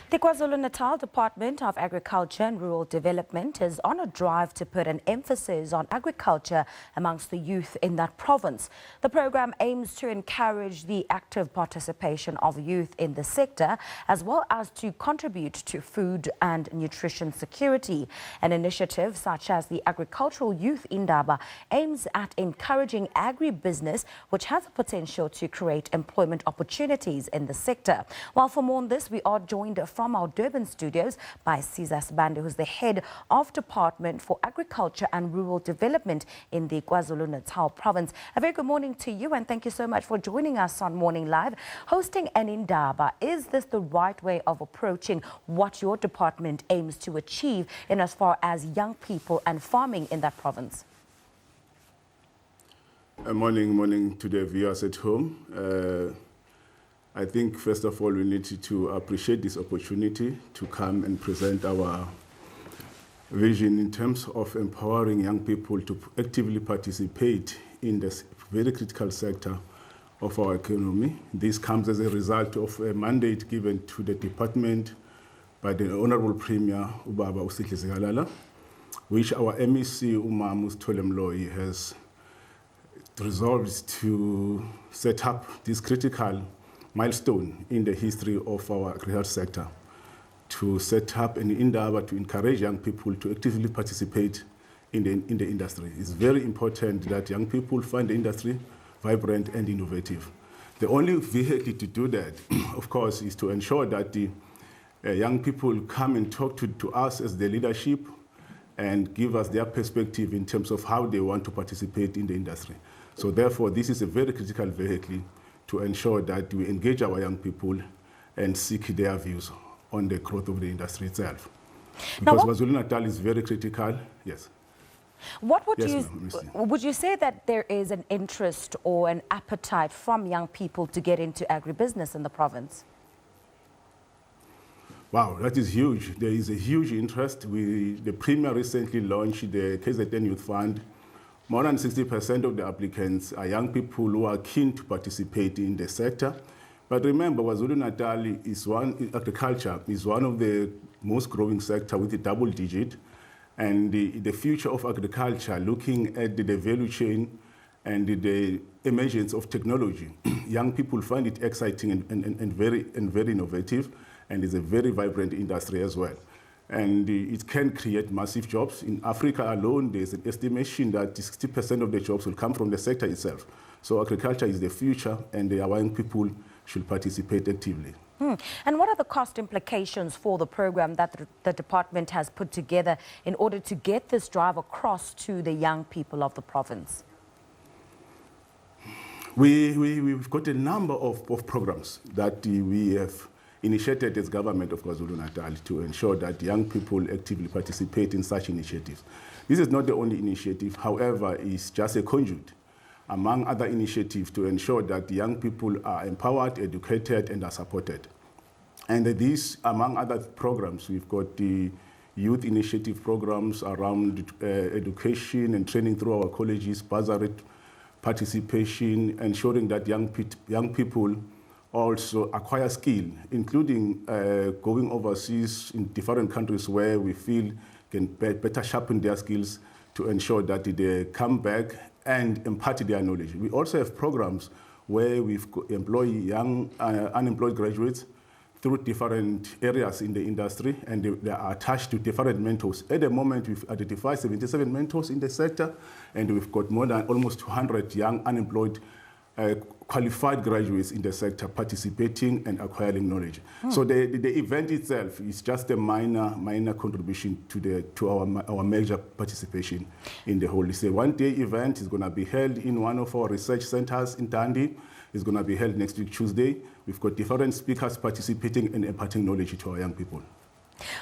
The KwaZulu-Natal Department of Agriculture and Rural Development is on a drive to put an emphasis on agriculture amongst the youth in that province. The program aims to encourage the active participation of youth in the sector, as well as to contribute to food and nutrition security. An initiative such as the Agricultural Youth Indaba aims at encouraging agribusiness, which has the potential to create employment opportunities in the sector. While for more on this, we are joined from our Durban studios by Siza Sibande, who's the head of Department for Agriculture and Rural Development in the KwaZulu-Natal province. A very good morning to you, and thank you so much for joining us on Morning Live. Hosting an Indaba, is this the right way of approaching what your department aims to achieve in as far as young people and farming in that province? Morning to the viewers at home. I think, first of all, we need to appreciate this opportunity to come and present our vision in terms of empowering young people to actively participate in this very critical sector of our economy. This comes as a result of a mandate given to the department by the Honorable Premier, Ubaba Usihle Zikalala, which our MEC, Umamu Stolemloyi, has resolved to set up this critical milestone in the history of our agriculture sector, to set up an Indaba to encourage young people to actively participate in the industry. It's very important that young people find the industry vibrant and innovative. The only vehicle to do that, of course, is to ensure that the young people come and talk to us as the leadership and give us their perspective in terms of how they want to participate in the industry. So therefore, this is a very critical vehicle to ensure that we engage our young people and seek their views on the growth of the industry itself. Because KwaZulu-Natal is very critical, yes. What would you say that there is an interest or an appetite from young people to get into agribusiness in the province? Wow, that is huge. There is a huge interest. The Premier recently launched the KZN Youth Fund. More than 60% of the applicants are young people who are keen to participate in the sector. But remember, KwaZulu-Natal agriculture is one of the most growing sector with a double digit. And the future of agriculture, looking at the value chain and the emergence of technology, young people find it exciting and very innovative, and is a very vibrant industry as well. And it can create massive jobs. In Africa alone, there's an estimation that 60% of the jobs will come from the sector itself. So agriculture is the future, and the young people should participate actively. And what are the cost implications for the program that the department has put together in order to get this drive across to the young people of the province? We've got a number of programs that we have initiated as government of KwaZulu-Natal to ensure that young people actively participate in such initiatives. This is not the only initiative, however, it's just a conduit among other initiatives to ensure that young people are empowered, educated, and are supported. And these, among other programs, we've got the youth initiative programs around education and training through our colleges, bursary participation, ensuring that young people also acquire skill, including going overseas in different countries where we feel can better sharpen their skills to ensure that they come back and impart their knowledge. We also have programs where we employ young unemployed graduates through different areas in the industry, and they are attached to different mentors. At the moment, we've identified 77 mentors in the sector, and we've got more than almost 200 young unemployed qualified graduates in the sector participating and acquiring knowledge. So the event itself is just a minor contribution to our major participation in the whole. It's a one-day event. It's going to be held in one of our research centers in Tandi. It's going to be held next week, Tuesday. We've got different speakers participating and imparting knowledge to our young people.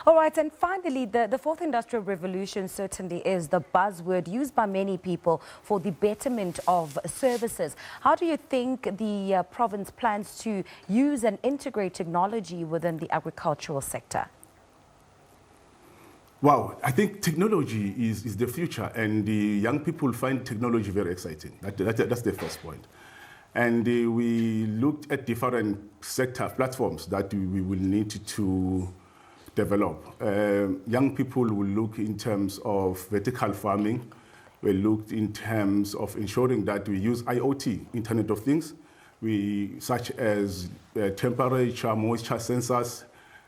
All right, and finally, the fourth industrial revolution certainly is the buzzword used by many people for the betterment of services. How do you think the province plans to use and integrate technology within the agricultural sector? Wow, I think technology is the future, and the young people find technology very exciting. That's the first point. And we looked at different sector platforms that we will need to develop. Young people will look in terms of vertical farming. We looked in terms of ensuring that we use IoT, Internet of Things, such as temperature, moisture sensors,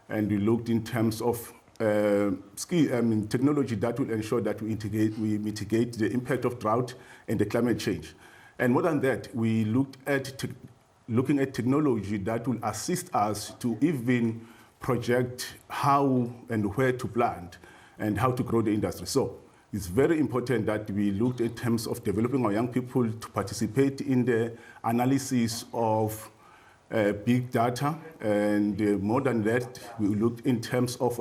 and we looked in terms of technology that will ensure that we mitigate the impact of drought and the climate change. And more than that, we looked at looking at technology that will assist us to even project how and where to plant and how to grow the industry. So it's very important that we looked in terms of developing our young people to participate in the analysis of big data. And more than that, we looked in terms of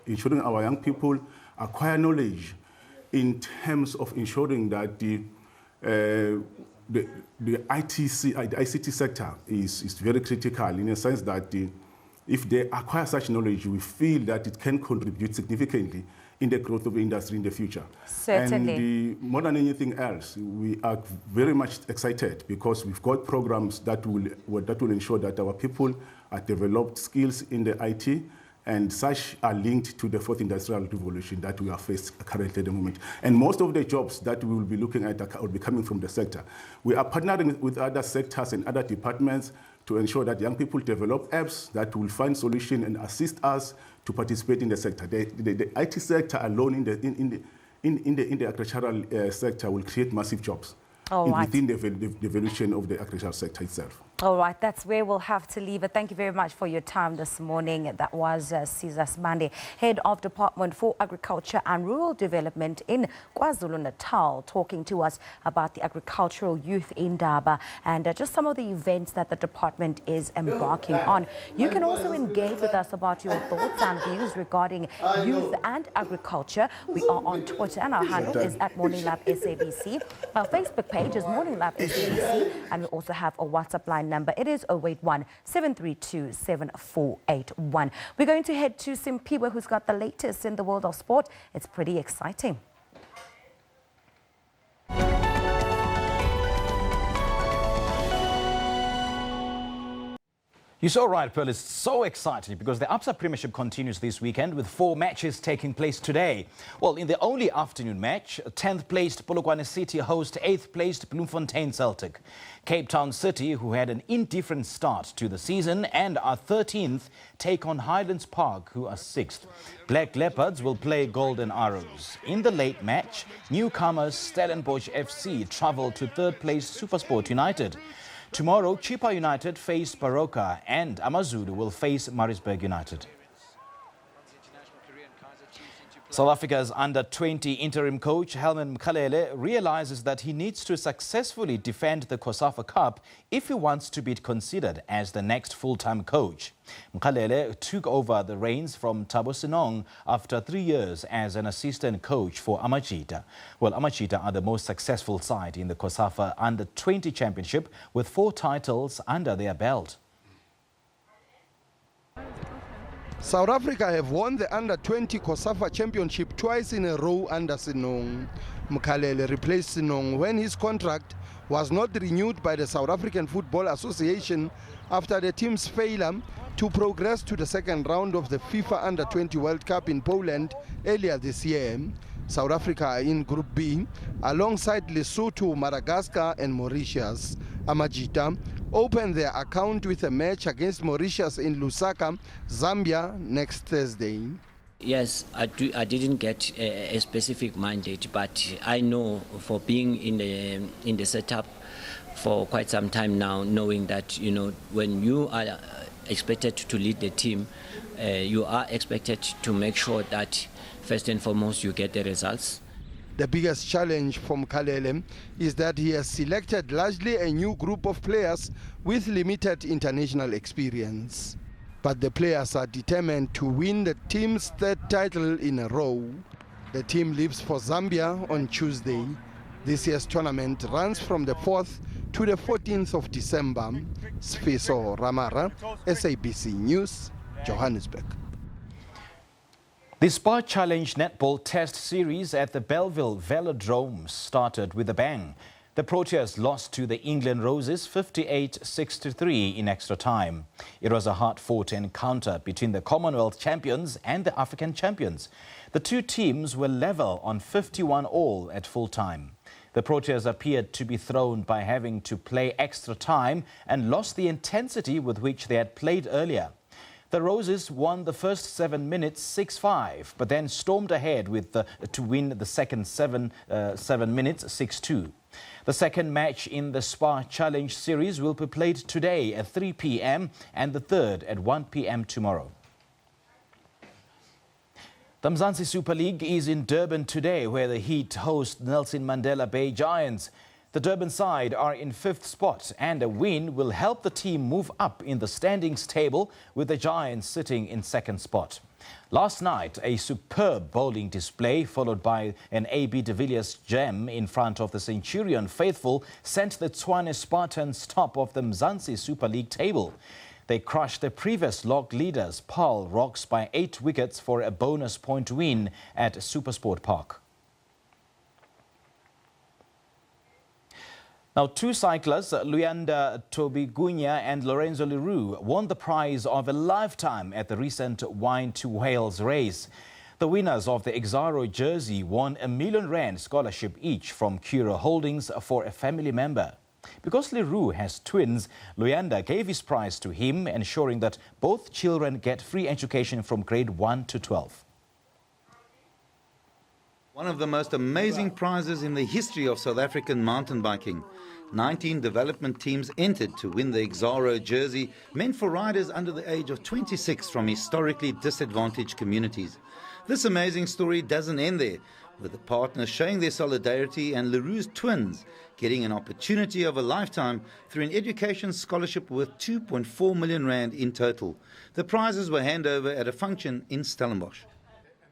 ensuring our young people acquire knowledge in terms of ensuring that the ICT sector is very critical in a sense that if they acquire such knowledge, we feel that it can contribute significantly in the growth of the industry in the future. Certainly. And more than anything else, we are very much excited because we've got programs that will ensure that our people are developed skills in the IT, and such are linked to the fourth industrial revolution that we are faced currently at the moment. And most of the jobs that we will be looking at will be coming from the sector. We are partnering with other sectors and other departments to ensure that young people develop apps that will find solutions and assist us to participate in the sector. The IT sector alone in the agricultural sector will create massive jobs within the evolution of the agricultural sector itself. All right, that's where we'll have to leave it. Thank you very much for your time this morning. That was Siza Sibande, Head of Department for Agriculture and Rural Development in KwaZulu-Natal, talking to us about the Agricultural Youth Indaba and just some of the events that the department is embarking on. You can also engage with us about your thoughts and views regarding youth and agriculture. We are on Twitter and our handle is at Morning Lab SABC. Our Facebook page is Morning Lab SABC, and we also have a WhatsApp line number. It is 081-732-7481. We're going to head to Simpiwe, who's got the latest in the world of sport. It's pretty exciting. You're so right, Pearl. It's so exciting because the Absa Premiership continues this weekend with 4 matches taking place today. Well, in the only afternoon match, 10th placed Polokwane City host 8th placed Bloemfontein Celtic. Cape Town City, who had an indifferent start to the season and are 13th, take on Highlands Park, who are 6th. Black Leopards will play Golden Arrows. In the late match, newcomers Stellenbosch FC travel to 3rd place SuperSport United. Tomorrow, Chippa United face Baroka and Amazulu will face Maritzburg United. South Africa's under-20 interim coach Helman Mkhalele realizes that he needs to successfully defend the COSAFA Cup if he wants to be considered as the next full-time coach. Mkhalele took over the reins from Thabo Senong after 3 years as an assistant coach for Amachita. Well, Amachita are the most successful side in the COSAFA under-20 championship with 4 titles under their belt. South Africa have won the under-20 COSAFA Championship twice in a row under Senong. Mkhalele replaced Senong when his contract was not renewed by the South African Football Association after the team's failure to progress to the second round of the FIFA Under-20 World Cup in Poland earlier this year. South Africa are in Group B alongside Lesotho, Madagascar and Mauritius. Amajita opened their account with a match against Mauritius in Lusaka, Zambia next Thursday. Yes, I didn't get a specific mandate, but I know for being in the setup for quite some time now, knowing that when you are expected to lead the team, you are expected to make sure that first and foremost you get the results. The biggest challenge for Mkhalele is that he has selected largely a new group of players with limited international experience. But the players are determined to win the team's 3rd title in a row. The team leaves for Zambia on Tuesday. This year's tournament runs from the 4th to the 14th of December. Sfiso Ramara, SABC News, Johannesburg. The Spa Challenge Netball Test Series at the Belleville Velodrome started with a bang. The Proteas lost to the England Roses 58-63 in extra time. It was a hard-fought encounter between the Commonwealth champions and the African champions. The two teams were level on 51 all at full time. The Proteas appeared to be thrown by having to play extra time and lost the intensity with which they had played earlier. The Roses won the first 7 minutes 6-5, but then stormed ahead to win the second 7 minutes 6-2. The second match in the Spa Challenge series will be played today at 3 p.m. and the third at 1 p.m. tomorrow. The Mzansi Super League is in Durban today, where the Heat host Nelson Mandela Bay Giants. The Durban side are in 5th spot, and a win will help the team move up in the standings table, with the Giants sitting in 2nd spot. Last night, a superb bowling display followed by an AB de Villiers gem in front of the Centurion faithful sent the Tshwane Spartans top of the Mzansi Super League table. They crushed the previous log leaders, Paarl Rocks, by 8 wickets for a bonus point win at Supersport Park. Now, two cyclists, Luyanda Tobigunya and Lorenzo Leroux, won the prize of a lifetime at the recent Wine to Wales race. The winners of the Exaro jersey won R1 million scholarship each from Cura Holdings for a family member. Because Leroux has twins, Luyanda gave his prize to him, ensuring that both children get free education from grade 1 to 12. One of the most amazing prizes in the history of South African mountain biking. 19 development teams entered to win the Exaro jersey, meant for riders under the age of 26 from historically disadvantaged communities. This amazing story doesn't end there, with the partners showing their solidarity and Leroux's twins getting an opportunity of a lifetime through an education scholarship worth 2.4 million rand in total. The prizes were handed over at a function in Stellenbosch.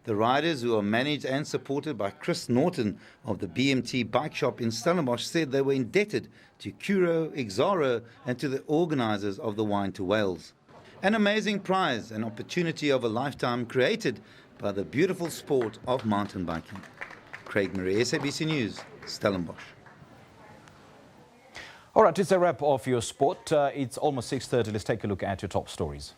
The riders, who are managed and supported by Chris Norton of the BMT bike shop in Stellenbosch, said they were indebted to Curo, Exaro and to the organisers of the Wine to Wales. An amazing prize, an opportunity of a lifetime created by the beautiful sport of mountain biking. Craig Murray, SABC News, Stellenbosch. All right, it's a wrap of your sport. It's almost 6:30. Let's take a look at your top stories.